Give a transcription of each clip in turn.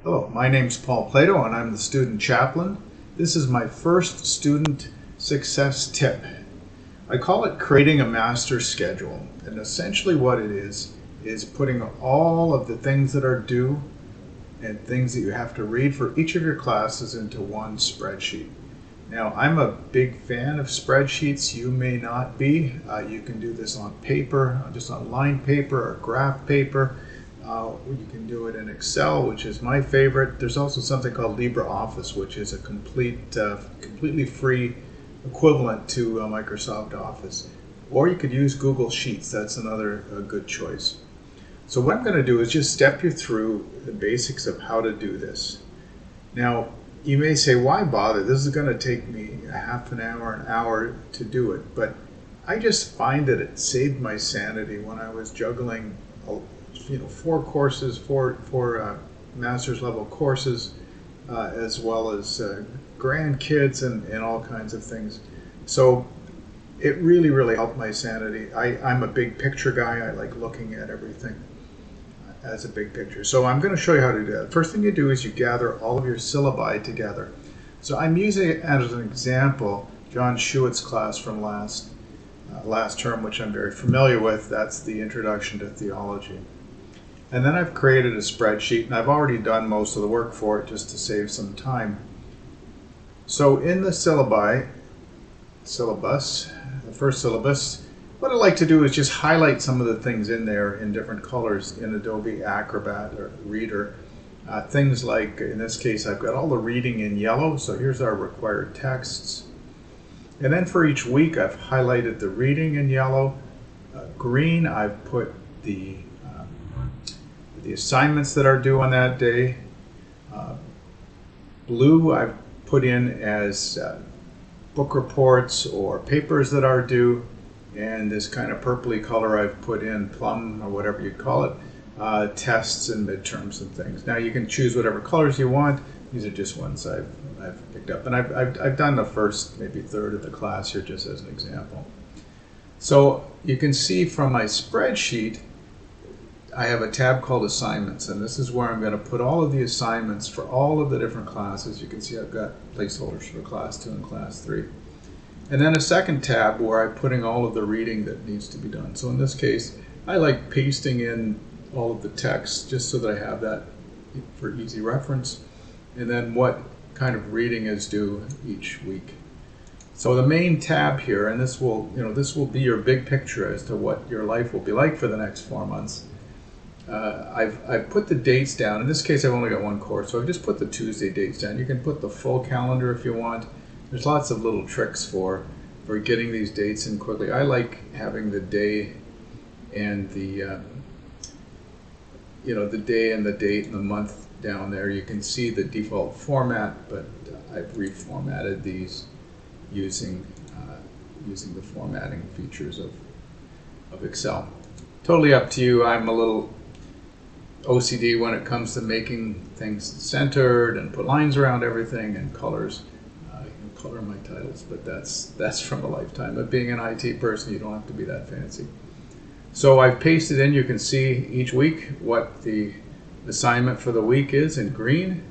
Hello, my name's Paul Plato and I'm the student chaplain. This is my first student success tip. I call it creating a master schedule, and essentially what it is putting all of the things that are due and things that you have to read for each of your classes into one spreadsheet. Now, I'm a big fan of spreadsheets. You may not be. You can do this on paper, just on lined paper or graph paper. You can do it in Excel, which is my favorite. There's also something called LibreOffice, which is a completely free equivalent to Microsoft Office. Or you could use Google Sheets. That's another good choice. So what I'm going to do is just step you through the basics of how to do this. Now, you may say, why bother? This is going to take me a half an hour to do it. But I just find that it saved my sanity when I was juggling four master's level courses, as well as grandkids and all kinds of things. So it really helped my sanity. I'm a big picture guy. I like looking at everything as a big picture. So I'm going to show you how to do that. First thing you do is you gather all of your syllabi together. So I'm using as an example John Schuett's class from last term, which I'm very familiar with. That's the Introduction to Theology. And then I've created a spreadsheet, and I've already done most of the work for it just to save some time. So in the syllabus, the first syllabus, what I like to do is just highlight some of the things in there in different colors in Adobe Acrobat or Reader. Things like, in this case, I've got all the reading in yellow, so here's our required texts. And then for each week, I've highlighted the reading in yellow. Green, I've put the assignments that are due on that day. Blue, I've put in as book reports or papers that are due. And this kind of purpley color I've put in, plum or whatever you call it, tests and midterms and things. Now you can choose whatever colors you want. These are just ones I've picked up. And I've done the first maybe third of the class here just as an example. So you can see from my spreadsheet, I have a tab called Assignments, and this is where I'm going to put all of the assignments for all of the different classes. You can see I've got placeholders for Class 2 and Class 3. And then a second tab where I'm putting all of the reading that needs to be done. So in this case, I like pasting in all of the text just so that I have that for easy reference. And then what kind of reading is due each week. So the main tab here, and this will be your big picture as to what your life will be like for the next 4 months. I've put the dates down. In this case, I've only got one course, so I've just put the Tuesday dates down. You can put the full calendar if you want. There's lots of little tricks for getting these dates in quickly. I like having the day and the day and the date and the month down there. You can see the default format, but I've reformatted these using the formatting features of Excel. Totally up to you. I'm a little OCD when it comes to making things centered and put lines around everything and colors. Color my titles, but that's from a lifetime of being an IT person. You don't have to be that fancy. So I've pasted in, you can see each week what the assignment for the week is in green.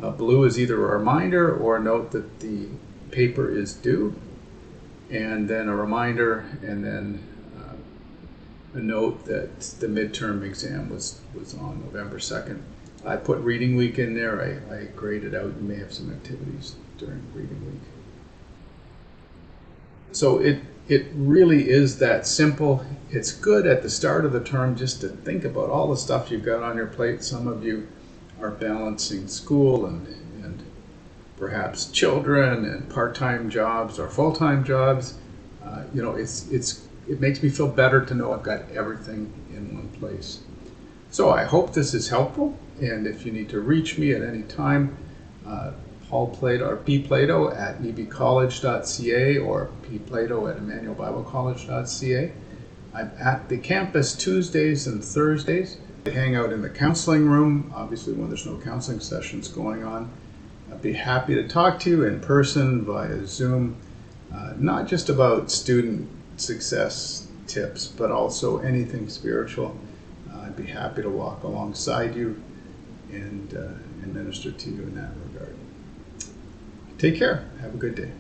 Blue is either a reminder or a note that the paper is due, and then a reminder, and then a note that the midterm exam was on November 2nd. I put reading week in there. I graded out. You may have some activities during reading week. So it really is that simple. It's good at the start of the term just to think about all the stuff you've got on your plate. Some of you are balancing school and perhaps children and part-time jobs or full-time jobs. It makes me feel better to know I've got everything in one place. So I hope this is helpful, and if you need to reach me at any time, Paul Plato or pplato at ebcollege.ca or pplato at emmanuelbiblecollege.ca. I'm at the campus Tuesdays and Thursdays. I hang out in the counseling room, obviously when there's no counseling sessions going on. I'd be happy to talk to you in person via Zoom, not just about student success tips, but also anything spiritual. I'd be happy to walk alongside you and minister to you in that regard. Take care. Have a good day.